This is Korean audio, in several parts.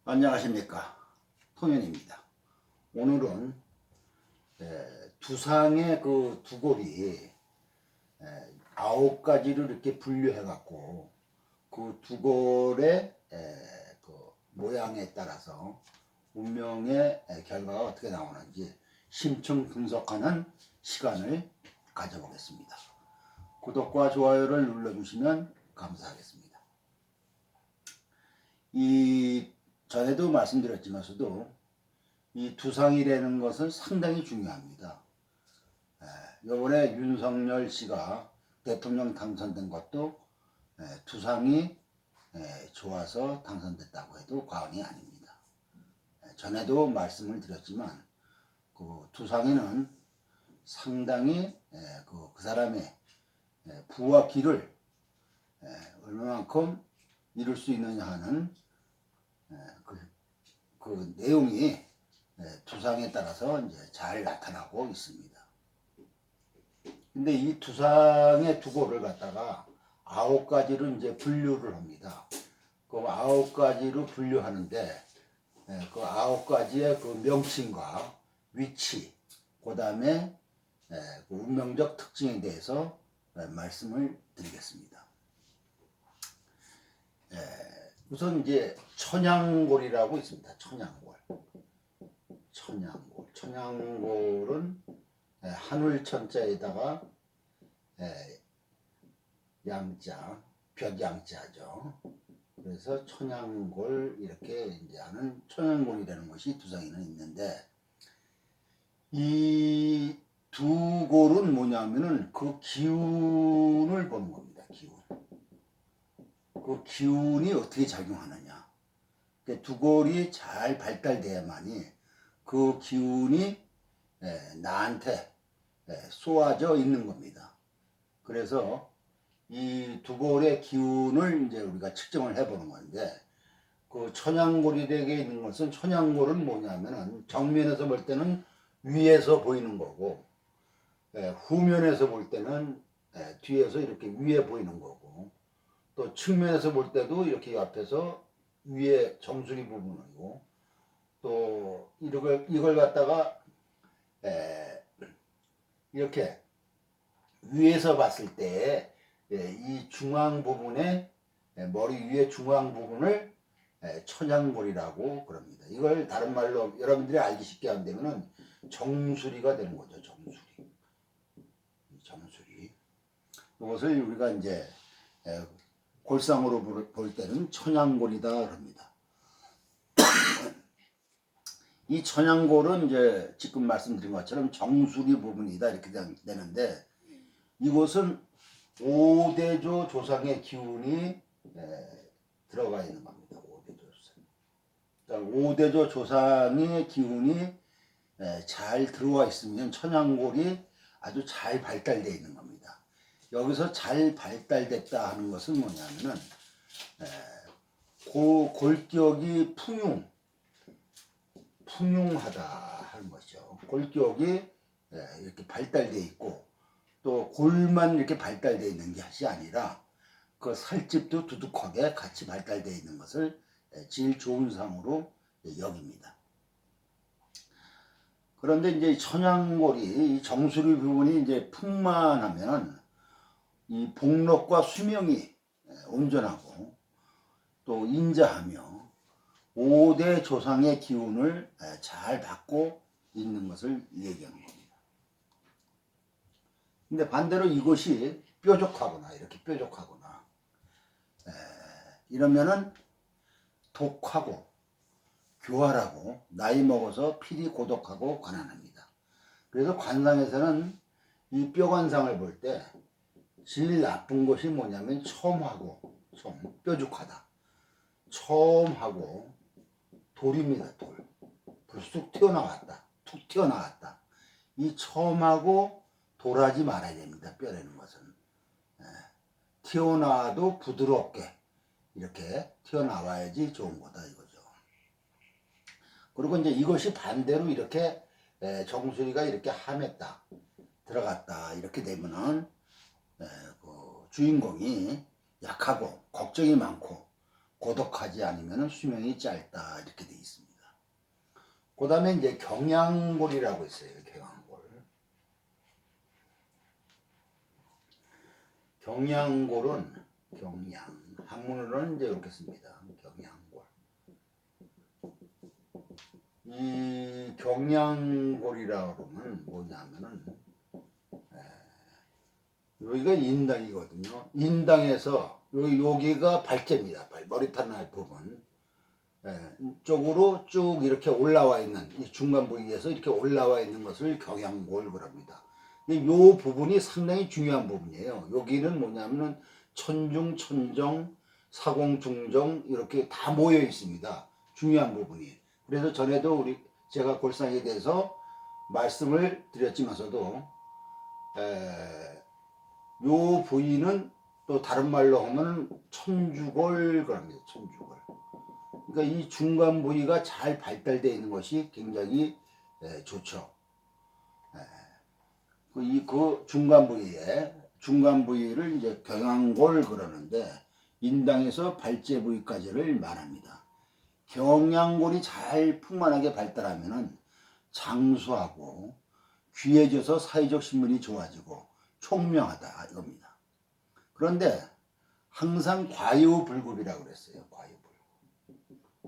안녕하십니까, 통연입니다. 오늘은 두상의 그 두골이 9가지를 이렇게 분류해 갖고 그 두골의 그 모양에 따라서 운명의 결과가 어떻게 나오는지 심층 분석하는 시간을 가져보겠습니다. 구독과 좋아요를 눌러주시면 감사하겠습니다. 전에도 말씀드렸지만서도 이 두상이라는 것은 상당히 중요합니다. 이번에 윤석열 씨가 대통령 당선된 것도 두상이 좋아서 당선됐다고 해도 과언이 아닙니다. 전에도 말씀을 드렸지만 그 두상이는 상당히 그 사람의 부와 기를 얼마만큼 이룰 수 있느냐 하는 그 내용이 두상에 따라서 이제 잘 나타나고 있습니다. 근데 이 두상의 두골을 갖다가 9가지로 이제 분류를 합니다. 그 9가지로 분류하는데 그 9가지의 그 명칭과 위치, 그 다음에 그 운명적 특징에 대해서 말씀을 드리겠습니다. 우선 이제 천양골이라고 있습니다. 천양골. 천양골은 하늘천자에다가 양자, 벽양자죠. 그래서 천양골 이렇게 이제 하는 천양골이라는 것이 두상에는 있는데, 이 두 골은 뭐냐면은 그 기운을 보는 겁니다. 기운. 그 기운이 어떻게 작용하느냐. 두 골이 잘 발달돼야만이 그 기운이 나한테 쏘아져 있는 겁니다. 그래서 이 두 골의 기운을 이제 우리가 측정을 해보는 건데, 그 천양골이되게 있는 것은, 천양골은 뭐냐면은 정면에서 볼 때는 위에서 보이는 거고, 후면에서 볼 때는 뒤에서 이렇게 위에 보이는 거고, 또 측면에서 볼 때도 이렇게 앞에서 위에 정수리 부분이고, 또 이걸 갖다가 이렇게 위에서 봤을 때 이 중앙 부분에, 머리 위에 중앙 부분을 천양골이라고 그럽니다. 이걸 다른 말로 여러분들이 알기 쉽게 한다면은 정수리가 되는 거죠. 정수리. 이것을 우리가 이제 골상으로 볼 때는 천양골이다 그럽니다. 이 천양골은 이제 지금 말씀드린 것처럼 정수리 부분이다 이렇게 되는데, 이곳은 5대조 조상의 기운이 들어가 있는 겁니다. 5대조 조상. 그러니까 5대조 조상의 기운이 잘 들어와 있으면 천양골이 아주 잘 발달되어 있는 겁니다. 여기서 잘 발달됐다 하는 것은 뭐냐면은 골격이 풍용하다 하는 것이죠. 골격이 이렇게 발달되어 있고, 또 골만 이렇게 발달되어 있는 것이 아니라 그 살집도 두둑하게 같이 발달되어 있는 것을 제일 좋은 상으로 여깁니다. 그런데 이제 천양골이, 이 정수리 부분이 이제 풍만하면 이 복록과 수명이 온전하고 또 인자하며 5대 조상의 기운을 잘 받고 있는 것을 얘기하는 겁니다. 근데 반대로 이것이 뾰족하거나 이렇게 뾰족하거나 이러면은 독하고 교활하고 나이 먹어서 필히 고독하고 가난합니다. 그래서 관상에서는 이 뼈관상을 볼 때 제일 나쁜 것이 뭐냐면 뾰족하다. 첨하고 돌입니다. 불쑥 튀어나왔다. 툭 튀어나왔다. 이 첨하고 돌하지 말아야 됩니다. 뼈라는 것은 튀어나와도 부드럽게 이렇게 튀어나와야지 좋은 거다 이거죠. 그리고 이제 이것이 반대로 이렇게 정수리가 이렇게 함했다, 들어갔다 이렇게 되면은 그 주인공이 약하고 걱정이 많고 고독하지 않으면 수명이 짧다 이렇게 돼 있습니다. 그 다음에 이제 경양골이라고 있어요. 경양골. 경양골은 한문으로는 이제 이렇게 씁니다. 경양골. 이 경양골이라고 그러면 뭐냐면은 여기가 인당이거든요. 인당에서 여기가 발제입니다. 머리탄날 부분. 이쪽으로 쭉 이렇게 올라와 있는 이 중간 부위에서 이렇게 올라와 있는 것을 경양골 그럽니다. 이 부분이 상당히 중요한 부분이에요. 여기는 뭐냐면은 천중, 천정, 사공, 중정 이렇게 다 모여 있습니다. 중요한 부분이. 그래서 전에도 제가 골상에 대해서 말씀을 드렸지만서도 요 부위는 또 다른 말로 하면 천주골 그럽니다. 천주골. 그러니까 이 중간 부위가 잘 발달되어 있는 것이 굉장히 좋죠. 그 중간 부위를 이제 경양골 그러는데 인당에서 발제 부위까지를 말합니다. 경양골이 잘 풍만하게 발달하면은 장수하고 귀해져서 사회적 신분이 좋아지고 총명하다 이겁니다. 그런데 항상 과유불급이라고 그랬어요.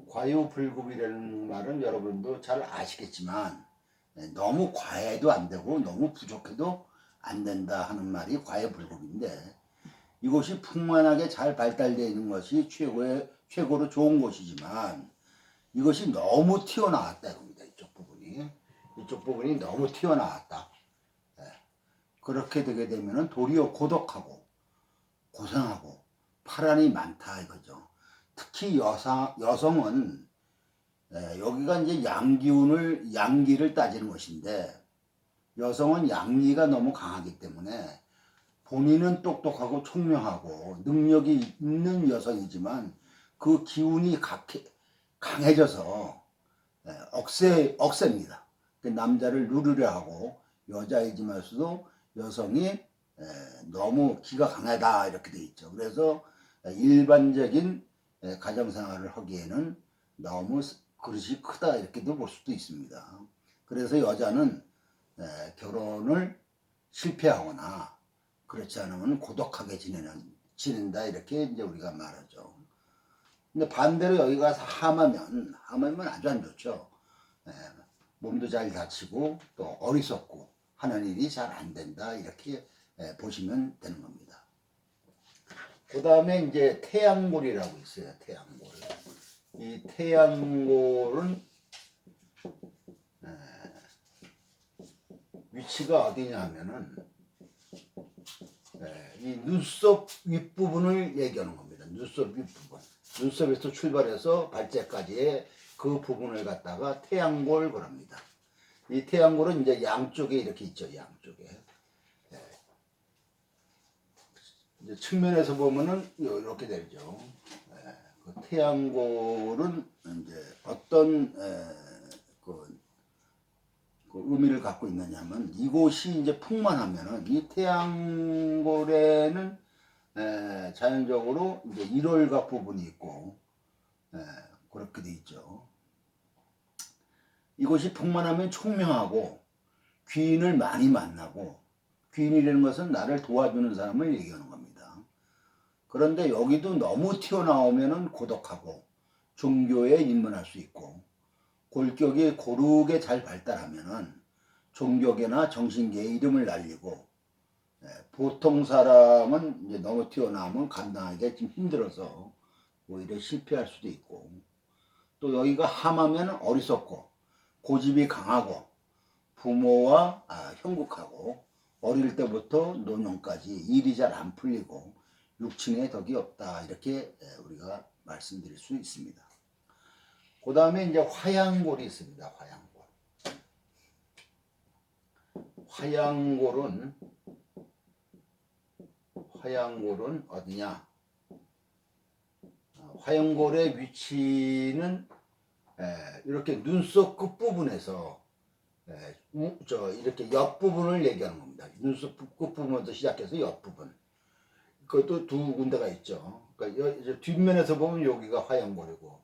과유불급이라는 말은 여러분도 잘 아시겠지만 너무 과해도 안 되고 너무 부족해도 안 된다 하는 말이 과유불급인데 이것이 풍만하게 잘 발달되어 있는 것이 최고로 좋은 것이지만 이것이 너무 튀어나왔다 이겁니다. 이쪽 부분이 너무 튀어나왔다. 그렇게 되게 되면 도리어 고독하고 고생하고 파란이 많다 이거죠. 특히 여성은 여기가 이제 양기를 따지는 것인데 여성은 양기가 너무 강하기 때문에 본인은 똑똑하고 총명하고 능력이 있는 여성이지만 그 기운이 강해져서 억셉니다. 남자를 누르려 하고 여자이지만서도 여성이 너무 기가 강하다 이렇게 돼 있죠. 그래서 일반적인 가정생활을 하기에는 너무 그릇이 크다 이렇게도 볼 수도 있습니다. 그래서 여자는 결혼을 실패하거나 그렇지 않으면 고독하게 지낸다 이렇게 이제 우리가 말하죠. 근데 반대로 여기 가서 함하면 아주 안 좋죠. 몸도 잘 다치고 또 어리석고 하는 일이 잘 안 된다 이렇게 보시면 되는 겁니다. 그 다음에 이제 태양골이라고 있어요. 태양골. 이 태양골은 위치가 어디냐 하면은 이 눈썹 윗부분을 얘기하는 겁니다. 눈썹 윗부분. 눈썹에서 출발해서 발제까지의 그 부분을 갖다가 태양골 그럽니다. 이 태양골은 이제 양쪽에 이렇게 있죠. 양쪽에. 이제 측면에서 보면은 이렇게 되죠. 그 태양골은 이제 어떤 그 의미를 갖고 있느냐면 이곳이 이제 풍만하면은 이 태양골에는 자연적으로 이제 일월각 부분이 있고 그렇게 돼 있죠. 이곳이 풍만하면 총명하고 귀인을 많이 만나고 귀인이라는 것은 나를 도와주는 사람을 얘기하는 겁니다. 그런데 여기도 너무 튀어나오면 고독하고 종교에 입문할 수 있고 골격이 고르게 잘 발달하면은 종교계나 정신계의 이름을 날리고 보통 사람은 이제 너무 튀어나오면 감당하기가 좀 힘들어서 오히려 실패할 수도 있고 또 여기가 함하면 어리석고 고집이 강하고 부모와 형국하고 어릴 때부터 노년까지 일이 잘 안 풀리고 육친의 덕이 없다 이렇게 우리가 말씀드릴 수 있습니다. 그 다음에 이제 화양골이 있습니다. 화양골은 어디냐? 화양골의 위치는 이렇게 눈썹 끝부분에서 이렇게 옆부분을 얘기하는 겁니다. 눈썹 끝부분부터 시작해서 옆부분. 그것도 두 군데가 있죠. 그러니까 이제 뒷면에서 보면 여기가 화양골이고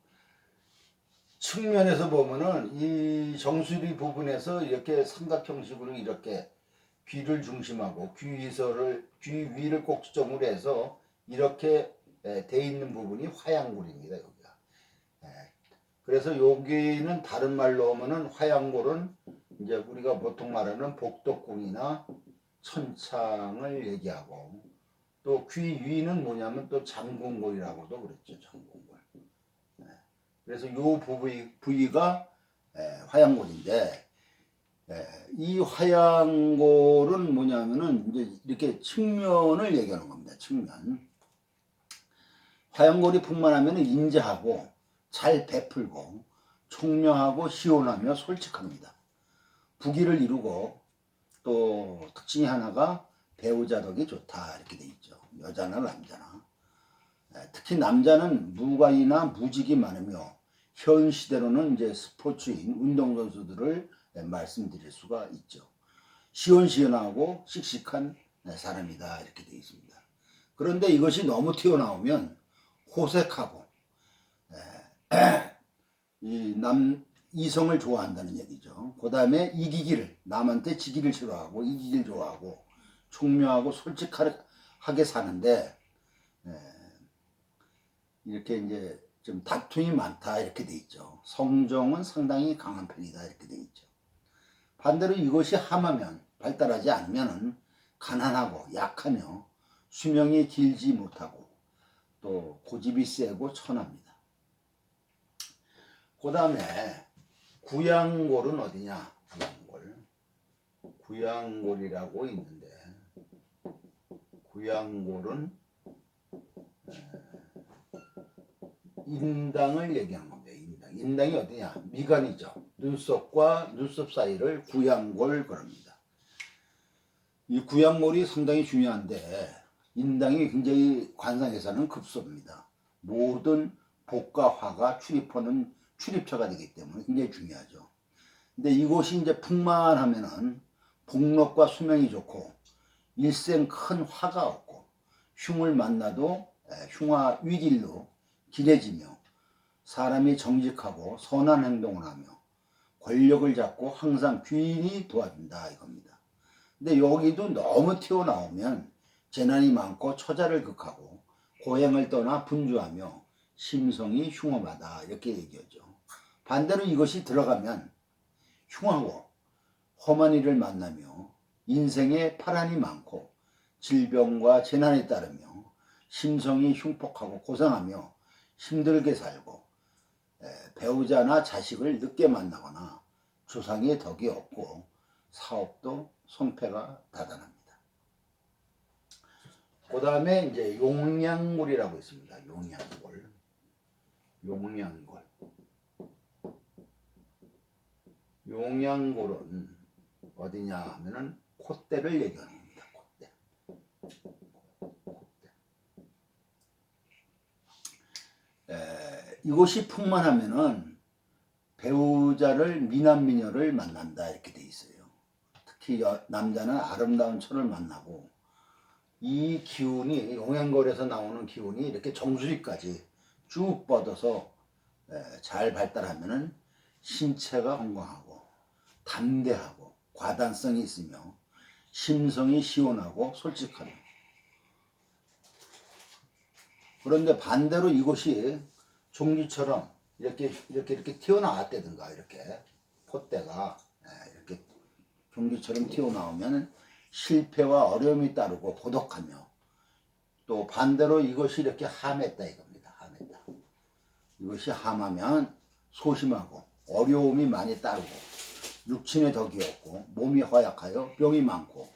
측면에서 보면은 이 정수리 부분에서 이렇게 삼각형식으로 이렇게 귀를 중심하고 귀 위를 꼭지점으로 해서 이렇게 돼 있는 부분이 화양골입니다. 여기가. 그래서 여기는 다른 말로 하면은 화양골은 이제 우리가 보통 말하는 복덕궁이나 천창을 얘기하고 또 귀 위는 뭐냐면 또 장궁골이라고도 그랬죠. 장궁골. 그래서 요 부위가 화양골인데 이 화양골은 뭐냐면은 이제 이렇게 측면을 얘기하는 겁니다. 측면. 화양골이 풍만하면 인자하고 잘 베풀고 총명하고 시원하며 솔직합니다. 부귀를 이루고 또 특징이 하나가 배우자 덕이 좋다 이렇게 돼 있죠. 여자나 남자나. 특히 남자는 무관이나 무직이 많으며 현 시대로는 이제 스포츠인 운동선수들을 말씀드릴 수가 있죠. 시원시원하고 씩씩한 사람이다 이렇게 되어 있습니다. 그런데 이것이 너무 튀어나오면 호색하고 이성을 좋아한다는 얘기죠. 그 다음에 이기기를 남한테 지기를 싫어하고 이기기를 좋아하고 총명하고 솔직하게 사는데 이렇게 이제 좀 다툼이 많다 이렇게 돼 있죠. 성정은 상당히 강한 편이다 이렇게 돼 있죠. 반대로 이것이 함하면 발달하지 않으면은 가난하고 약하며 수명이 길지 못하고 또 고집이 세고 천합니다. 그 다음에 구양골은 어디냐? 구양골이라고 있는데 구양골은 인당을 얘기하는 겁니다. 인당이 어디냐? 미간이죠. 눈썹과 눈썹 사이를 구양골 그럽니다. 이 구양골이 상당히 중요한데 인당이 굉장히 관상에서는 급소입니다. 모든 복과 화가 출입하는 출입처가 되기 때문에 굉장히 중요하죠. 근데 이곳이 이제 풍만하면은 복록과 수명이 좋고 일생 큰 화가 없고 흉을 만나도 흉화 위길로 길해지며 사람이 정직하고 선한 행동을 하며 권력을 잡고 항상 귀인이 도와준다 이겁니다. 근데 여기도 너무 튀어나오면 재난이 많고 처자를 극하고 고향을 떠나 분주하며 심성이 흉엄하다 이렇게 얘기하죠. 반대로 이것이 들어가면 흉하고 험한 일을 만나며 인생에 파란이 많고 질병과 재난에 따르며 심성이 흉폭하고 고상하며 힘들게 살고 배우자나 자식을 늦게 만나거나 조상의 덕이 없고 사업도 손패가 다단합니다. 그 다음에 이제 용량골이라고 있습니다. 용량골. 용량골은 어디냐 하면은 콧대를 얘기하는 겁니다. 이곳이 풍만하면은 배우자를 미남미녀를 만난다 이렇게 돼 있어요. 특히 남자는 아름다운 처를 만나고 이 기운이 용양골에서 나오는 기운이 이렇게 정수리까지 쭉 뻗어서 잘 발달하면은 신체가 건강하고 담대하고 과단성이 있으며 심성이 시원하고 솔직하며 그런데 반대로 이곳이 종기처럼 이렇게 튀어나왔다든가 이렇게 콧대가 이렇게 종기처럼 튀어나오면 실패와 어려움이 따르고 고독하며 또 반대로 이것이 이렇게 함했다 이겁니다. 함했다. 이것이 함하면 소심하고 어려움이 많이 따르고 육친의 덕이 없고 몸이 허약하여 병이 많고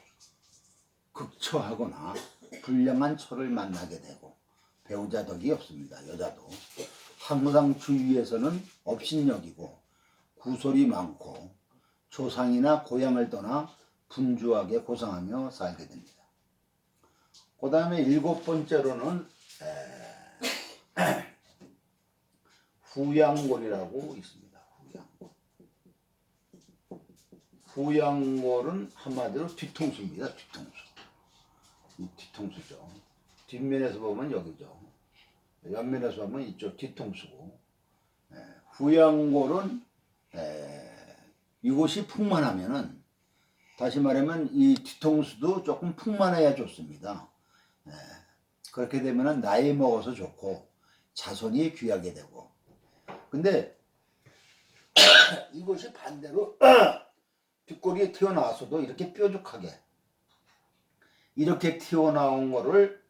극처하거나 불량한 처를 만나게 되고 배우자 덕이 없습니다. 여자도 항상 주위에서는 업신여기고 구설이 많고 조상이나 고향을 떠나 분주하게 고상하며 살게 됩니다. 그 다음에 7번째로는 후양골이라고 있습니다. 후양골은 한마디로 뒤통수입니다. 뒤통수죠. 뒷면에서 보면 여기죠. 옆면에서 보면 이쪽 뒤통수고, 후양골은 이곳이 풍만하면은, 다시 말하면 이 뒤통수도 조금 풍만해야 좋습니다. 그렇게 되면은 나이 먹어서 좋고 자손이 귀하게 되고. 근데 이것이 반대로 뒷골이 튀어나와서도 이렇게 뾰족하게 이렇게 튀어나온 거를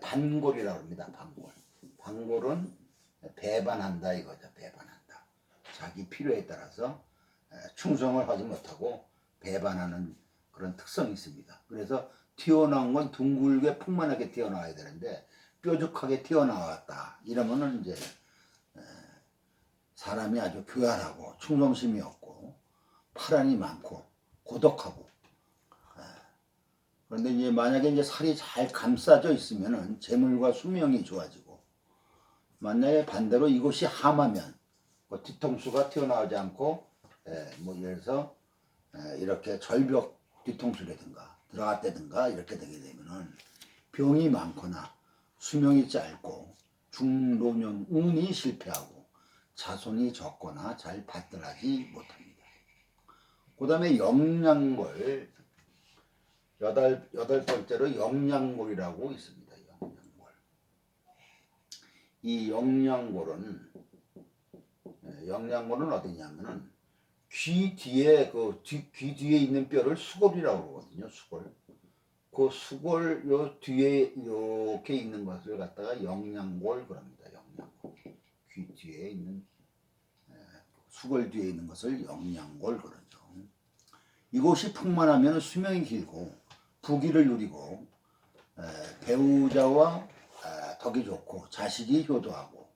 반골이라고 합니다. 반골. 반골은 배반한다 이거죠. 배반한다. 자기 필요에 따라서 충성을 하지 못하고 배반하는 그런 특성이 있습니다. 그래서 튀어나온 건 둥글게 풍만하게 튀어나와야 되는데 뾰족하게 튀어나왔다 이러면은 이제 사람이 아주 교활하고 충성심이 없고 파란이 많고 고독하고. 그런데 이제 만약에 이제 살이 잘 감싸져 있으면은 재물과 수명이 좋아지고, 만약에 반대로 이곳이 함하면 뭐 뒤통수가 튀어나오지 않고 뭐 예를 들어서 이렇게 절벽 뒤통수라든가 들어갔다든가 이렇게 되게 되면은 병이 많거나 수명이 짧고 중노년 운이 실패하고 자손이 적거나 잘 발달하지 못합니다. 그 다음에 영양골, 여덟 번째로 영양골이라고 있습니다. 영양골. 이 영양골은 어디냐면은 귀 뒤에 귀 뒤에 있는 뼈를 수골이라고 그러거든요. 수골. 그 수골 요 뒤에 이렇게 있는 것을 갖다가 영양골 그럽니다. 영양골. 귀 뒤에 있는 수골 뒤에 있는 것을 영양골 그러죠. 이곳이 풍만하면 수명이 길고 부귀를 누리고 배우자와 덕이 좋고 자식이 효도하고.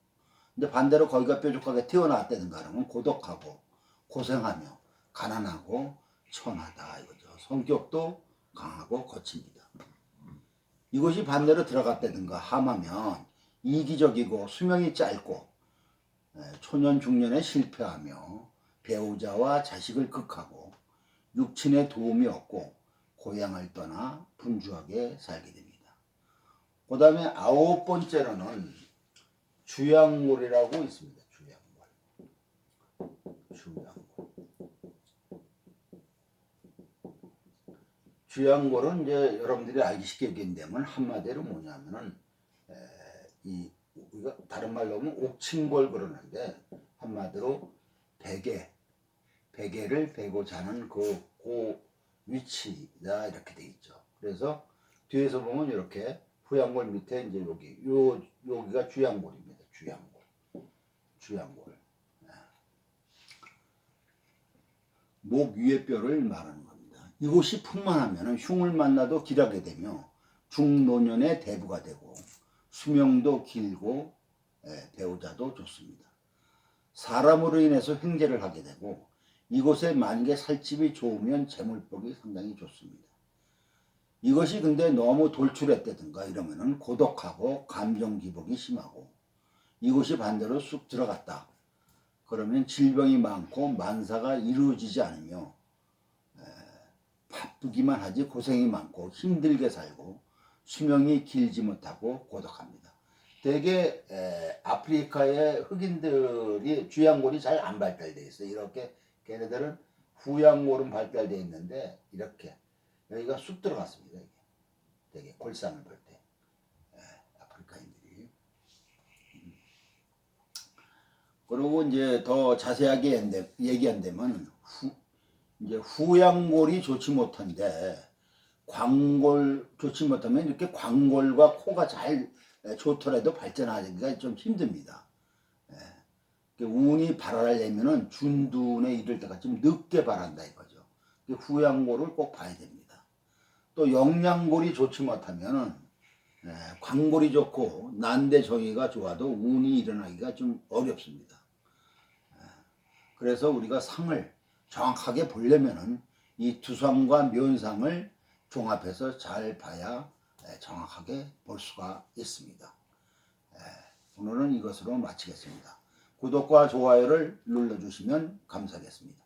근데 반대로 거기가 뾰족하게 튀어나왔다든가 하면 고독하고 고생하며 가난하고 천하다 이거죠. 성격도 강하고 거칩니다. 이것이 반대로 들어갔다든가 함하면 이기적이고 수명이 짧고 초년 중년에 실패하며 배우자와 자식을 극하고 육친의 도움이 없고 고향을 떠나 분주하게 살게 됩니다. 그 다음에 아홉 번째로는 주양골이라고 있습니다. 주양골은 이제 여러분들이 알기 쉽게 얘기하면 한마디로 뭐냐면은 우리가 다른 말로 하면 옥친골 그러는데 한마디로 베개를 베고 자는 그 위치다 이렇게 돼 있죠. 그래서 뒤에서 보면 이렇게 후양골 밑에 이제 여기가 주양골입니다. 주양골. 목 위의 뼈를 말하는 겁니다. 이곳이 풍만하면 흉을 만나도 길하게 되며 중노년의 대부가 되고 수명도 길고 배우자도 좋습니다. 사람으로 인해서 횡재를 하게 되고 이곳에 만약에 살집이 좋으면 재물복이 상당히 좋습니다. 이것이 근데 너무 돌출했다든가 이러면은 고독하고 감정 기복이 심하고, 이곳이 반대로 쑥 들어갔다 그러면 질병이 많고 만사가 이루어지지 않으며 바쁘기만 하지 고생이 많고 힘들게 살고 수명이 길지 못하고 고독합니다. 대개 아프리카의 흑인들이 주양골이 잘 안 발달되어 있어요. 이렇게 걔네들은 후양골은 발달되어 있는데 이렇게 여기가 쑥 들어갔습니다. 이게. 되게 골상을 볼 때 아프리카인들이. 그리고 이제 더 자세하게 얘기한다면 이제 후양골이 좋지 못한데 광골 좋지 못하면 이렇게 광골과 코가 잘 좋더라도 발전하기가 좀 힘듭니다. 운이 발달하려면은 준둔에 이를 때가 좀 늦게 발한다 이거죠. 후양골을 꼭 봐야 됩니다. 또 영양골이 좋지 못하면은 광골이 좋고 난대 정의가 좋아도 운이 일어나기가 좀 어렵습니다. 그래서 우리가 상을 정확하게 보려면은 이 두상과 면상을 종합해서 잘 봐야 정확하게 볼 수가 있습니다. 오늘은 이것으로 마치겠습니다. 구독과 좋아요를 눌러주시면 감사하겠습니다.